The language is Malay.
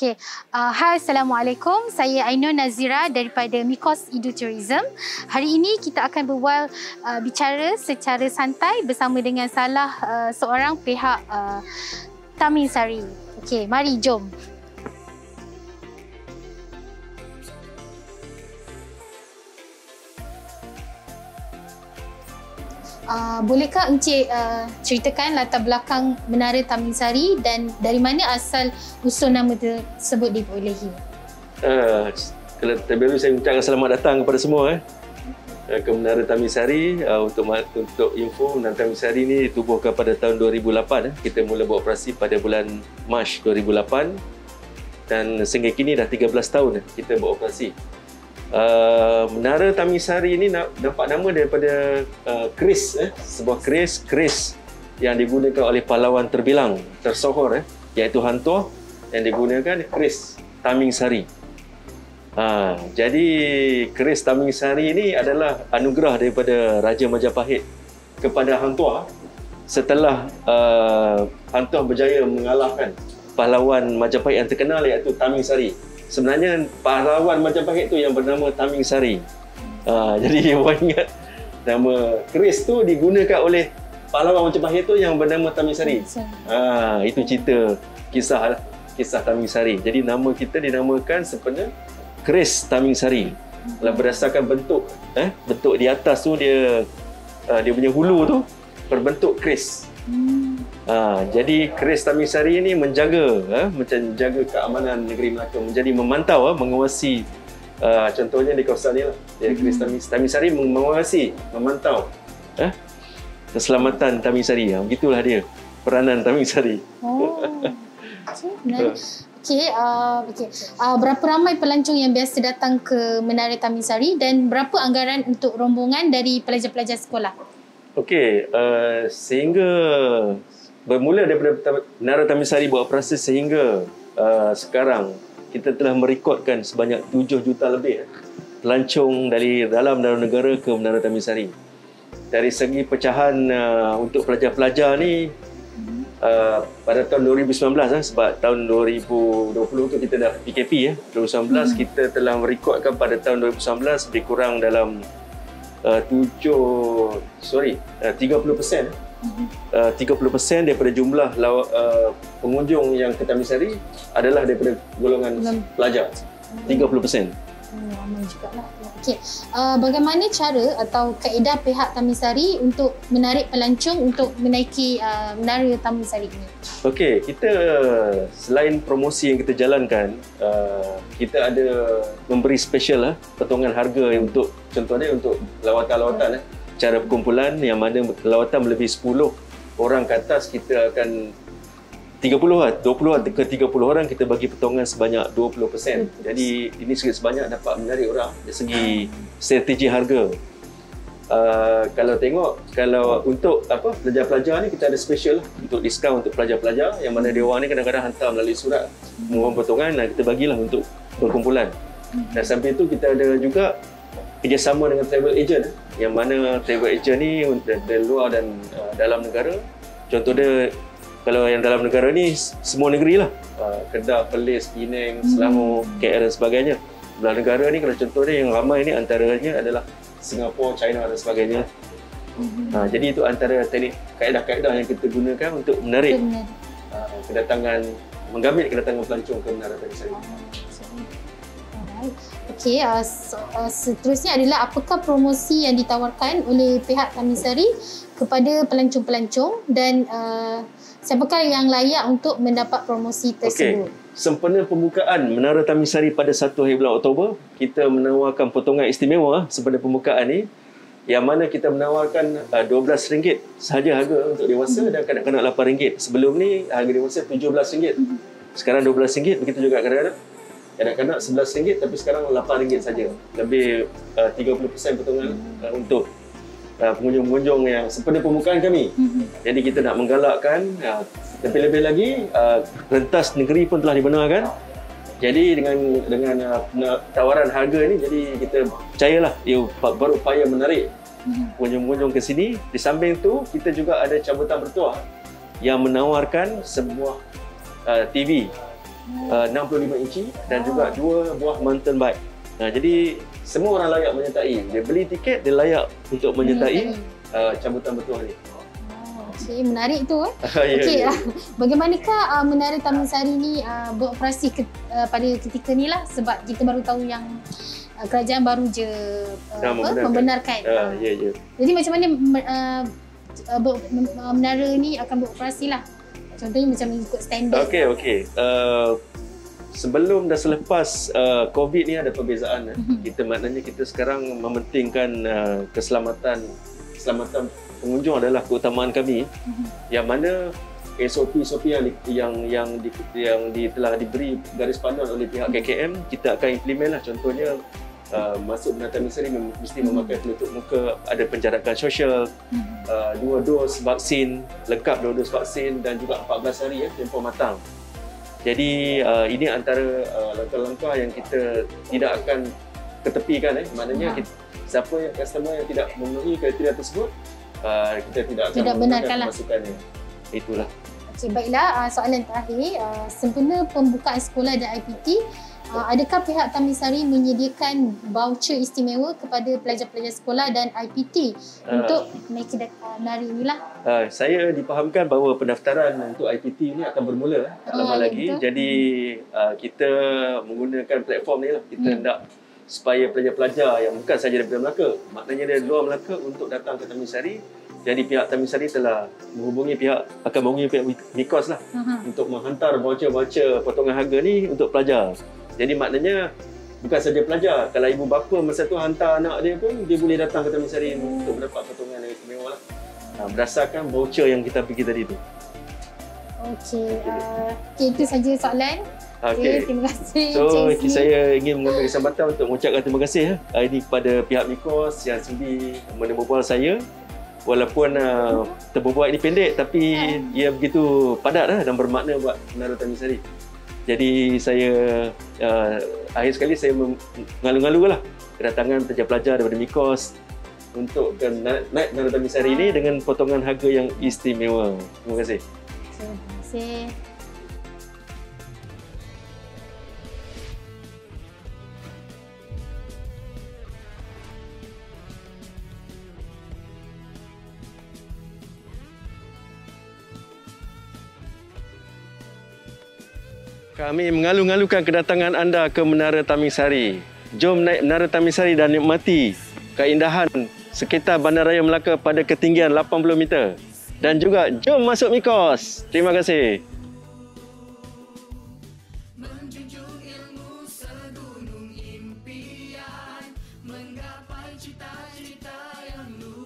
Okey. Hai, Assalamualaikum. Saya Ainun Nazira daripada Mikos Edutourism. Hari ini kita akan berbual bicara secara santai bersama dengan salah seorang pihak Taminsari. Okey, mari jom. Bolehkah Encik ceritakan latar belakang Menara Taminsari dan dari mana asal usul nama tersebut diperolehi? Kalau terlebih dahulu saya ucapkan selamat datang kepada semua ke Menara Taminsari. Untuk info, Menara Taminsari ini ditubuhkan pada tahun 2008. Kita mula beroperasi pada bulan Mac 2008 dan sehingga kini dah 13 tahun kita beroperasi. Menara Taminsari ini dapat nama daripada keris, sebuah keris yang digunakan oleh pahlawan tersohor iaitu Hantuah, yang digunakan keris Taminsari. Jadi keris Taminsari ini adalah anugerah daripada Raja Majapahit kepada Hantuah setelah Hantuah berjaya mengalahkan pahlawan Majapahit yang terkenal iaitu Taminsari. Sebenarnya pahlawan Majapahit tu yang bernama Taminsari. Jadi orang ingat nama keris tu digunakan oleh pahlawan Majapahit tu yang bernama Taminsari. Itu cerita kisah Taminsari. Jadi nama kita dinamakan sebenarnya keris Taminsari. Kalau berdasarkan bentuk di atas tu dia punya hulu tu berbentuk keris. Jadi keris Taminsari ini menjaga keamanan negeri Melaka, menjadi memantau, mengawasi, contohnya di kawasan ni lah. Jadi keris Taminsari memantau keselamatan Taminsari. Begitulah dia peranan Taminsari. Okey, berapa ramai pelancong yang biasa datang ke Menara Taminsari dan berapa anggaran untuk rombongan dari pelajar-pelajar sekolah? Okey, sehingga bermula daripada Menara Taminsari beroperasi sehingga sekarang kita telah merekodkan sebanyak 7 juta lebih pelancong dari dalam dan negara ke Menara Taminsari. Dari segi pecahan untuk pelajar-pelajar ni pada tahun 2019 sebab tahun 2020 tu kita dah PKP 2019 kita telah merekodkan pada tahun 2019 lebih kurang dalam 30% daripada jumlah pengunjung yang ke Taminsari adalah daripada golongan pelajar. 30%. Ramai jugalah. Okey. Bagaimana cara atau kaedah pihak Taminsari untuk menarik pelancong untuk menaiki Menara Taminsari ini? Okey, kita selain promosi yang kita jalankan, kita ada memberi special potongan harga untuk contohnya untuk lawatan-lawatan cara perkumpulan yang mana lawatan melebihi 10 orang ke atas kita akan 20 ke 30 orang kita bagi potongan sebanyak 20%. Jadi ini sebanyak dapat menarik orang dari segi strategi harga. Kalau untuk pelajar-pelajar ni kita ada special untuk diskaun untuk pelajar-pelajar yang mana dia orang ni kadang-kadang hantar melalui surat mohon potongan dan kita bagilah untuk perkumpulan. Dan sampai itu kita ada juga kerjasama dengan travel agent yang mana travel agent ni dari luar dan dalam negara. Contoh dia kalau yang dalam negara ni semua negeri lah, Kedah, Perlis, Penang, Selangor, KL dan sebagainya. Dalam negara ni kalau contoh dia yang ramai ni antaranya adalah Singapura, China dan sebagainya. Jadi itu antara teknik kaedah-kaedah yang kita gunakan untuk menarik mengambil kedatangan pelancong ke Menara Taminsari. Okey, seterusnya adalah apakah promosi yang ditawarkan oleh pihak Taminsari kepada pelancong-pelancong dan siapakah yang layak untuk mendapat promosi tersebut? Sempena pembukaan Menara Taminsari pada 1 hari bulan Oktober, kita menawarkan potongan istimewa sempena pembukaan ni yang mana kita menawarkan RM12 sahaja harga untuk dewasa dan kanak-kanak RM8. Sebelum ni harga dewasa RM17. Sekarang RM12, begitu juga kanak-kanak RM11 tapi sekarang RM8 saja. Lebih 30% potongan untuk pengunjung-pengunjung yang sempena pembukaan kami. Jadi kita nak menggalakkan lebih-lebih lagi rentas negeri pun telah dibenarkan. Jadi dengan tawaran harga ni jadi kita percayalah ia berupaya menarik pengunjung-pengunjung ke sini. Di samping tu kita juga ada cabutan bertuah yang menawarkan sebuah TV 65 inci dan juga 2 buah mountain bike. Jadi semua orang layak menyertai. Dia beli tiket, dia layak untuk menyertai cabutan bertuah ni. Okey, menarik tu. Ya, Okey, ya. bagaimanakah Menara Taman Sari ni beroperasi pada ketika ni lah, sebab kita baru tahu yang kerajaan baru je membenarkan. Ya. Jadi macam mana menara ni akan beroperasi lah? Contohnya macam ikut standard. Okey. Sebelum dan selepas COVID ni ada perbezaan. Kita maknanya kita sekarang mementingkan keselamatan pengunjung adalah keutamaan kami. Yang mana SOP yang telah diberi garis panduan oleh pihak KKM, kita akan implement lah. Contohnya masuk Menara Taman Sari mesti memakai penutup muka, ada penjarakan sosial, 2 dos vaksin, lengkap 2 dos vaksin dan juga 14 hari tempoh matang. Jadi ini antara langkah-langkah yang kita tidak akan ketepikan. Maknanya siapa yang customer yang tidak memenuhi kriteria tersebut, kita tidak akan benarkanlah masukannya. Itulah. Okey, baiklah. Soalan terakhir, sempena pembukaan sekolah dan IPT, adakah pihak Taman Sari menyediakan voucher istimewa kepada pelajar-pelajar sekolah dan IPT untuk naiki menara inilah? Saya dipahamkan bahawa pendaftaran untuk IPT ini akan bermula tak lama lagi. Betul. Jadi kita menggunakan platform ni lah. Kita hendak supaya pelajar-pelajar yang bukan sahaja daripada Melaka, maknanya dari luar Melaka untuk datang ke Taman Sari. Jadi pihak Taman Sari telah menghubungi pihak MIKOS lah untuk menghantar voucher potongan harga ni untuk pelajar. Jadi maknanya bukan saja pelajar, kalau ibu bapa masa tu hantar anak dia pun, dia boleh datang ke Taman Sari untuk mendapat potongan yang istimewa lah. Berdasarkan voucher yang kita bagi tadi tu. Okey, itu saja soalan. Okey, terima kasih. So, saya ingin mengambil kesempatan untuk mengucapkan terima kasih ini kepada pihak MIKOS yang sudi menembual saya. Walaupun terbubuat ini pendek, tapi ia begitu padat dan bermakna buat Menara Taman Sari. Jadi saya akhir sekali saya mengalu-alu lah kedatangan pelajar-pelajar daripada MIKOS untuk naik Menara Taman Sari ini dengan potongan harga yang istimewa. Terima kasih. Terima kasih. Kami mengalu-alukan kedatangan anda ke Menara Taman Sari. Jom naik Menara Taman Sari dan nikmati keindahan sekitar Bandaraya Melaka pada ketinggian 80 meter. Dan juga jom masuk MIKOS. Terima kasih. Menggapai cita-cita yang luhur.